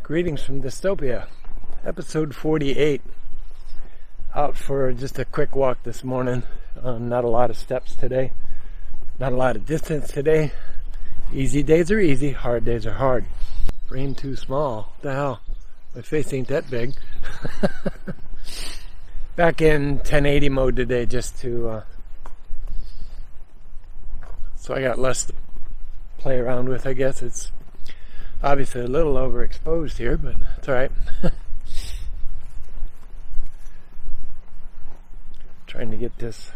Greetings from Dystopia, episode 48. Out for just a quick walk this morning. Not a lot of steps today. Not a lot of distance today. Easy days are easy, hard days are hard. Brain too small. What the hell? My face ain't that big. Back in 1080 mode today just to... so I got less to play around with, I guess. It's obviously a little overexposed here, but it's alright. Trying to get this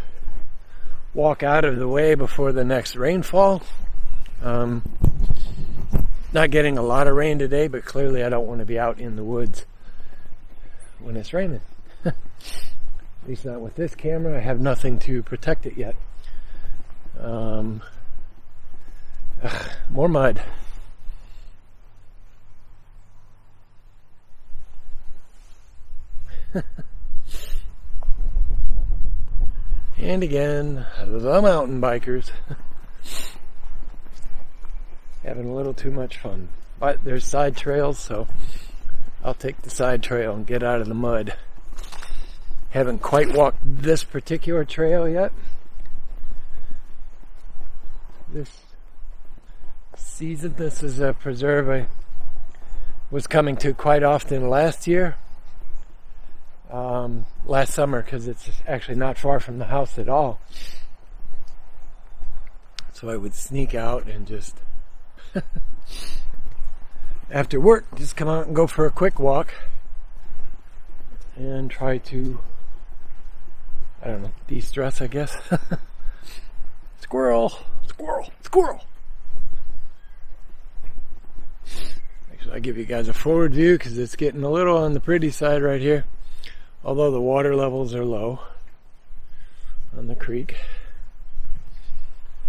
walk out of the way before the next rainfall. Not getting a lot of rain today, but clearly I don't want to be out in the woods when it's raining. At least not with this camera. I have nothing to protect it yet. More mud. And again, the mountain bikers having a little too much fun. But there's side trails, so I'll take the side trail and get out of the mud. Haven't quite walked this particular trail yet. This season, this is a preserve I was coming to quite often last year. Last summer, because it's actually not far from the house at all. So I would sneak out and just after work just come out and go for a quick walk and try to, I don't know, de-stress, I guess. Squirrel, squirrel, squirrel. Actually, I'll give you guys a forward view because it's getting a little on the pretty side right here. Although the water levels are low on the creek.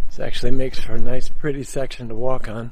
This actually makes for a nice pretty section to walk on.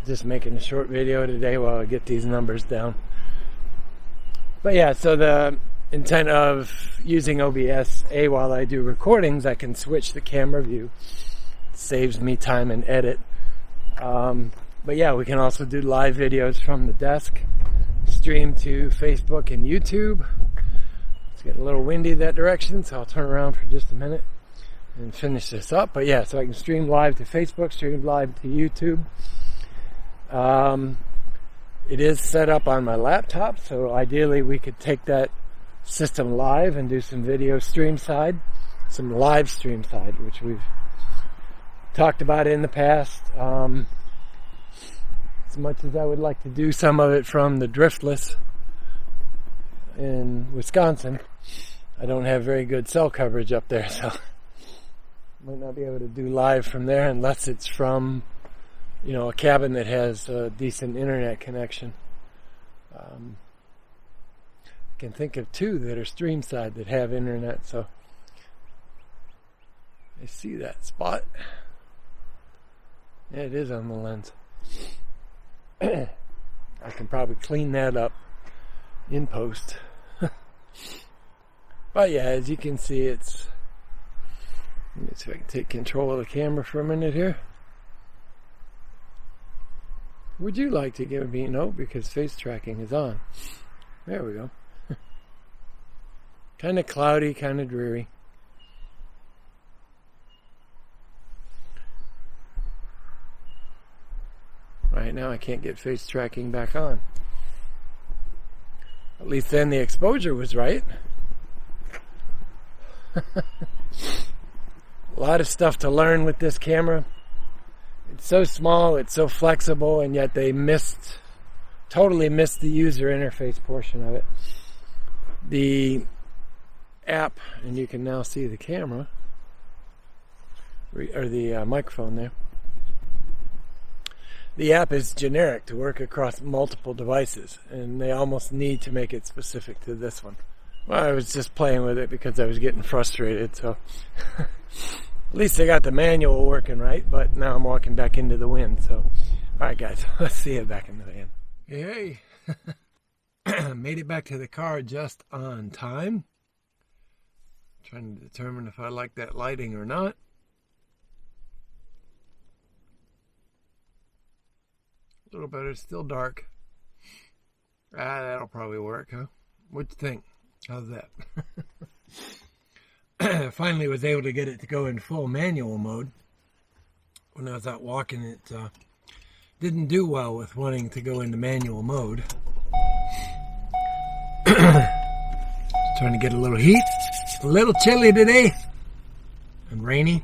Just making a short video today while I get these numbers down. But yeah, so the intent of using OBS, while I do recordings, I can switch the camera view. It saves me time and edit. But yeah, we can also do live videos from the desk, stream to Facebook and YouTube. It's getting a little windy that direction, so I'll turn around for just a minute and finish this up. But yeah, so I can stream live to Facebook, stream live to YouTube. It is set up on my laptop, so ideally we could take that system live and do some video stream side, some live stream side, which we've talked about in the past. As much as I would like to do some of it from the Driftless in Wisconsin, I don't have very good cell coverage up there, so might not be able to do live from there unless it's from, you know, a cabin that has a decent internet connection. I can think of two that are stream side that have internet, so I see that spot. Yeah, it is on the lens. I can probably clean that up in post. But yeah, as you can see, it's... Let me see if I can take control of the camera for a minute here. Would you like to give me a note? Because face tracking is on. There we go. Kind of cloudy, kind of dreary. Right now I can't get face tracking back on. At least then the exposure was right. A lot of stuff to learn with this camera. It's so small, it's so flexible, and yet they totally missed the user interface portion of it. The app, and you can now see the camera, or the microphone there. The app is generic to work across multiple devices, and they almost need to make it specific to this one. Well, I was just playing with it because I was getting frustrated, so at least I got the manual working right, but now I'm walking back into the wind, so alright guys, let's see it back in the van. Hey, made it back to the car just on time. Trying to determine if I like that lighting or not. A little better, still dark. That'll probably work, huh? What do you think? How's that? Finally was able to get it to go in full manual mode. When I was out walking, it didn't do well with wanting to go into manual mode. Trying to get a little heat. A little chilly today. And rainy.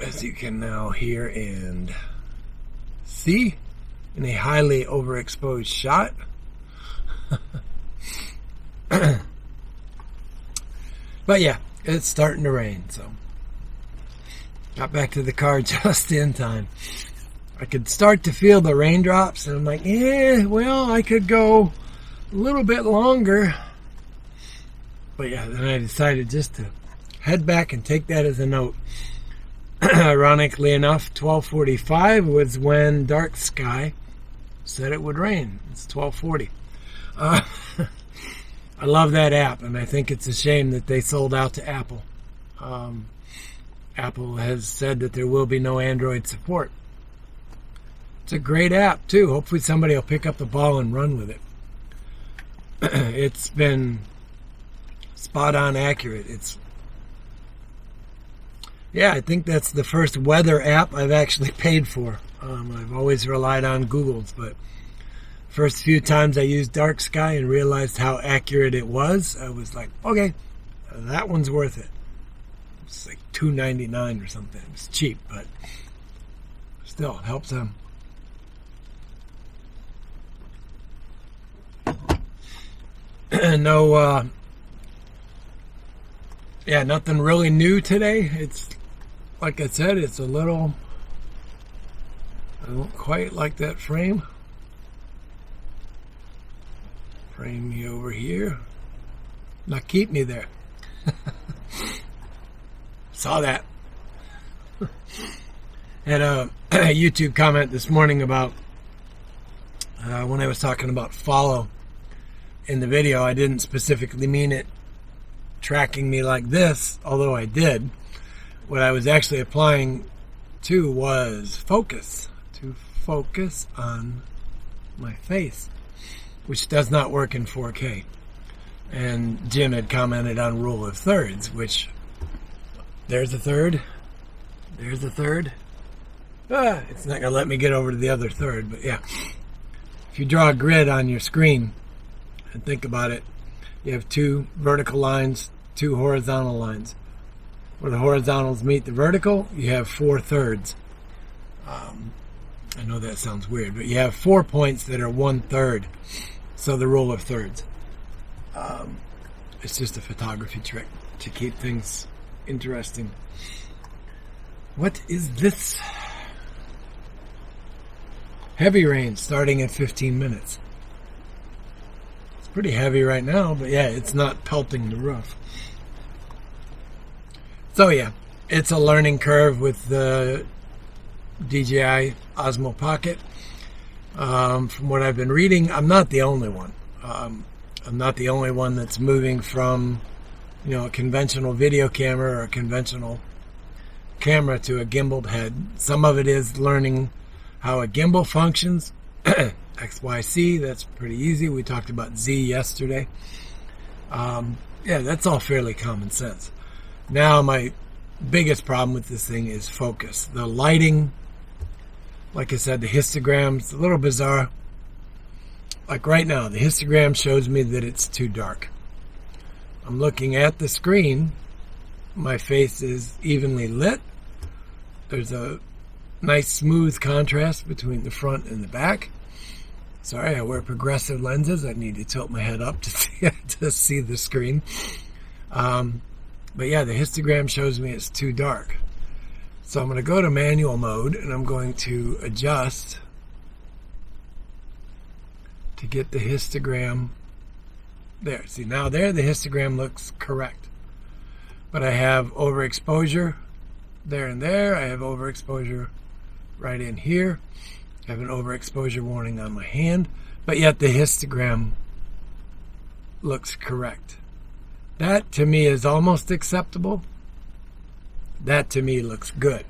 As you can now hear and see in a highly overexposed shot. But yeah, it's starting to rain, so got back to the car just in time. I could start to feel the raindrops, and I'm like, well, I could go a little bit longer. But yeah, then I decided just to head back and take that as a note. Ironically enough, 12:45 was when Dark Sky said it would rain. It's 12:40. I love that app, and I think it's a shame that they sold out to Apple. Apple has said that there will be no Android support. It's a great app, too. Hopefully somebody will pick up the ball and run with it. It's been spot on accurate. Yeah, I think that's the first weather app I've actually paid for. I've always relied on Google's, but first few times I used Dark Sky and realized how accurate it was, I was like, okay, that one's worth it. It's like $2.99 or something. It was cheap, but still, it helps them. Nothing really new today. It's, like I said, it's a little, I don't quite like that frame. Frame me over here. Now keep me there. Saw that. Had a YouTube comment this morning about when I was talking about follow. in the video, I didn't specifically mean it tracking me like this, although I did. What I was actually applying to was focus, to focus on my face, which does not work in 4K. And Jim had commented on rule of thirds, which, there's a third, there's a third. It's not going to let me get over to the other third, but yeah. If you draw a grid on your screen and think about it, you have 2 vertical lines, 2 horizontal lines. Where the horizontals meet the vertical, you have 4 thirds. I know that sounds weird, but you have 4 points that are 1/3. So the rule of thirds. It's just a photography trick to keep things interesting. What is this? Heavy rain starting in 15 minutes. It's pretty heavy right now, but yeah, it's not pelting the roof. So yeah, it's a learning curve with the DJI Osmo Pocket. From what I've been reading, I'm not the only one. I'm not the only one that's moving from, a conventional video camera or a conventional camera to a gimbaled head. Some of it is learning how a gimbal functions. XYC, that's pretty easy. We talked about Z yesterday. Yeah, that's all fairly common sense. Now, my biggest problem with this thing is focus. The lighting, like I said, the histogram's a little bizarre. Like right now, the histogram shows me that it's too dark. I'm looking at the screen. My face is evenly lit. There's a nice smooth contrast between the front and the back. Sorry, I wear progressive lenses. I need to tilt my head up to see the screen. But yeah, the histogram shows me it's too dark. So I'm going to go to manual mode and I'm going to adjust to get the histogram there. See, now there the histogram looks correct. But I have overexposure there and there. I have overexposure right in here. I have an overexposure warning on my hand. But yet the histogram looks correct. That to me is almost acceptable. That to me looks good.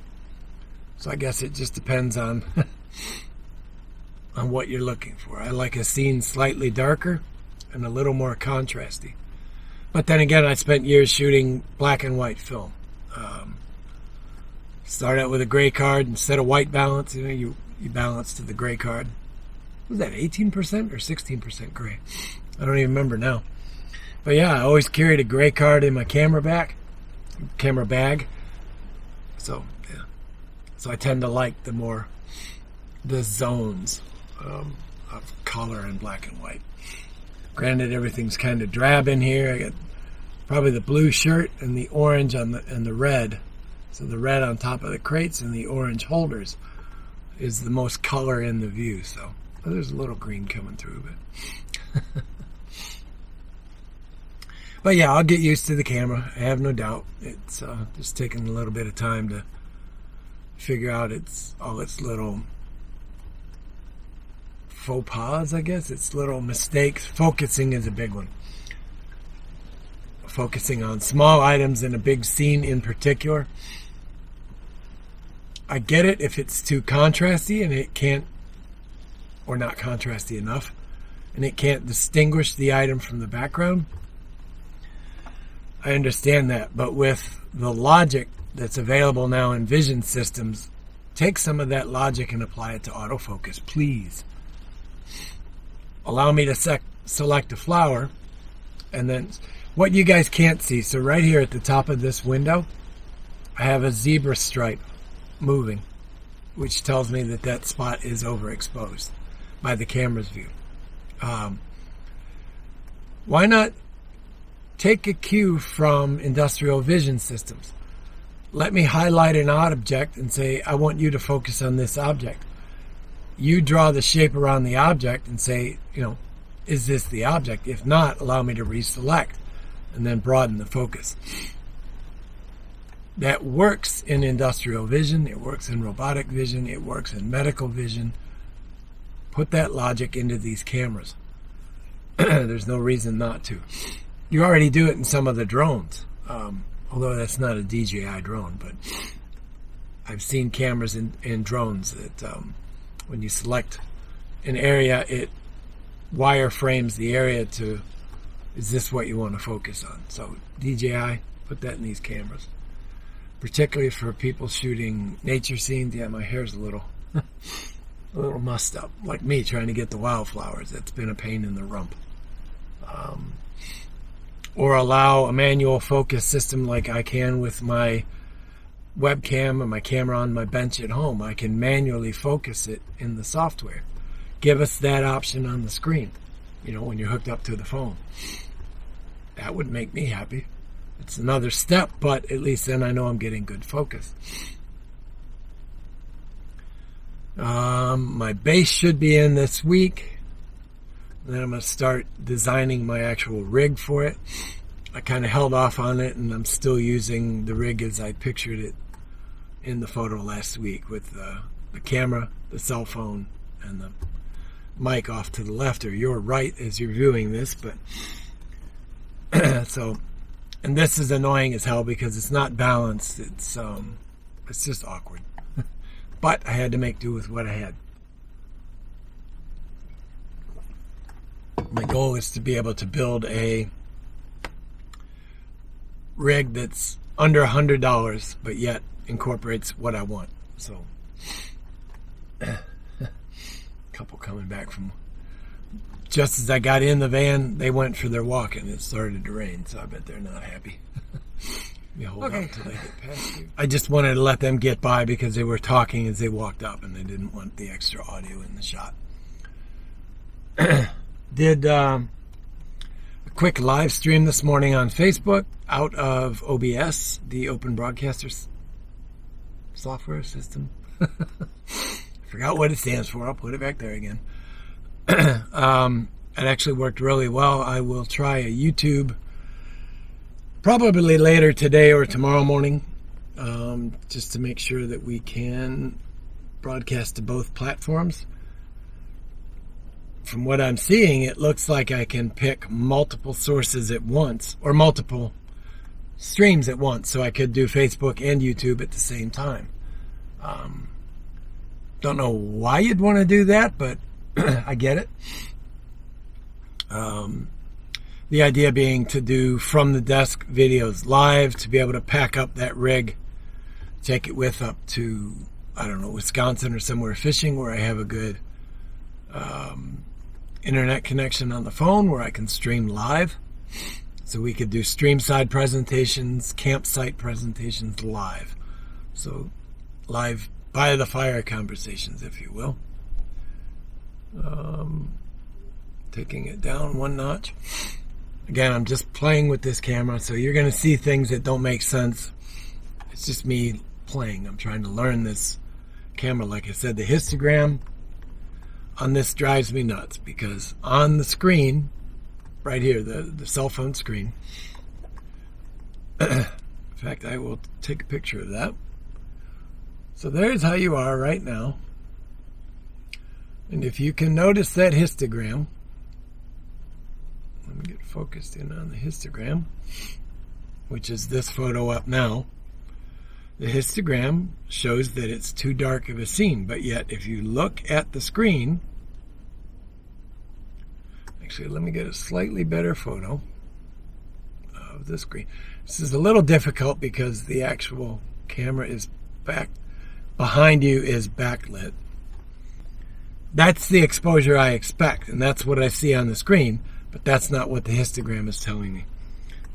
So I guess it just depends on on what you're looking for. I like a scene slightly darker and a little more contrasty. But then again, I spent years shooting black and white film. Start out with a gray card instead of white balance. You balance to the gray card. Was that 18% or 16% gray? I don't even remember now. But yeah, I always carried a gray card in my camera bag. So yeah, so I tend to like the zones of color in black and white. Granted, everything's kind of drab in here. I got probably the blue shirt and the orange and the red. So the red on top of the crates and the orange holders is the most color in the view. So there's a little green coming through, but but yeah, I'll get used to the camera. I have no doubt. It's just taking a little bit of time to figure out all its little faux pas, I guess. Its little mistakes. Focusing is a big one. Focusing on small items in a big scene in particular. I get it if it's too contrasty and it can't, or not contrasty enough, and it can't distinguish the item from the background. I understand that, but with the logic that's available now in vision systems, take some of that logic and apply it to autofocus, please. Allow me to select a flower, and then what you guys can't see, so right here at the top of this window, I have a zebra stripe moving, which tells me that that spot is overexposed by the camera's view. Why not take a cue from industrial vision systems? Let me highlight an object and say, I want you to focus on this object. You draw the shape around the object and say, is this the object? If not, allow me to reselect and then broaden the focus. That works in industrial vision. It works in robotic vision. It works in medical vision. Put that logic into these cameras. There's no reason not to. You already do it in some of the drones, although that's not a DJI drone, but I've seen cameras in drones that when you select an area, it wireframes the area to, is this what you want to focus on? So DJI, put that in these cameras. Particularly for people shooting nature scenes. Yeah, my hair's a little mussed up, like me trying to get the wildflowers. That's been a pain in the rump. Or allow a manual focus system like I can with my webcam or my camera on my bench at home. I can manually focus it in the software. Give us that option on the screen, when you're hooked up to the phone. That would make me happy. It's another step, but at least then I know I'm getting good focus. My base should be in this week. Then I'm going to start designing my actual rig for it. I kind of held off on it, and I'm still using the rig as I pictured it in the photo last week, with the camera, the cell phone, and the mic off to the left, or your right as you're viewing this. But so, and this is annoying as hell because it's not balanced. It's just awkward. But I had to make do with what I had. My goal is to be able to build a rig that's under $100, but yet incorporates what I want. So, couple coming back from, just as I got in the van, they went for their walk and it started to rain, so I bet they're not happy. Let me hold on until they get past you. I just wanted to let them get by because they were talking as they walked up and they didn't want the extra audio in the shot. Did a quick live stream this morning on Facebook out of OBS, the Open Broadcaster software system. Forgot what it stands for. I'll put it back there again. It actually worked really well. I will try a YouTube probably later today or tomorrow morning, just to make sure that we can broadcast to both platforms. From what I'm seeing, it looks like I can pick multiple sources at once, or multiple streams at once, so I could do Facebook and YouTube at the same time. Don't know why you'd want to do that, but I get it. The idea being to do from the desk videos live, to be able to pack up that rig, take it with up to, I don't know, Wisconsin or somewhere fishing where I have a good internet connection on the phone where I can stream live. So we could do stream side presentations, campsite presentations live. So live by the fire conversations, if you will. Taking it down one notch. Again, I'm just playing with this camera, so you're going to see things that don't make sense. It's just me playing. I'm trying to learn this camera. Like I said, the histogram on this drives me nuts because on the screen, right here, the cell phone screen, in fact, I will take a picture of that. So there's how you are right now. And if you can notice that histogram, let me get focused in on the histogram, which is this photo up now. The histogram shows that it's too dark of a scene, but yet if you look at the screen, actually let me get a slightly better photo of the screen. This is a little difficult because the actual camera is back behind you, is backlit. That's the exposure I expect, and that's what I see on the screen, but that's not what the histogram is telling me.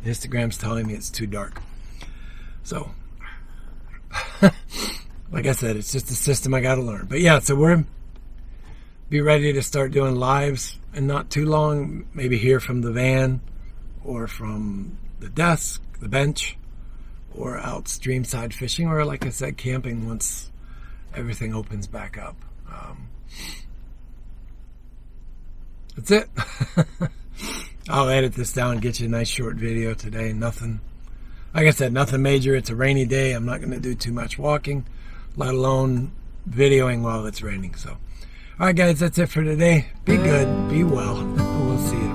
The histogram's telling me it's too dark. So, like I said, it's just a system I got to learn. But yeah, so we're be ready to start doing lives in not too long. Maybe here from the van, or from the desk, the bench, or out stream side fishing, or like I said, camping once everything opens back up. That's it. I'll edit this down and get you a nice short video today. Nothing, like I said, nothing major. It's a rainy day. I'm not going to do too much walking, let alone videoing while it's raining. So, all right, guys, that's it for today. Be good. Be well. We'll see you.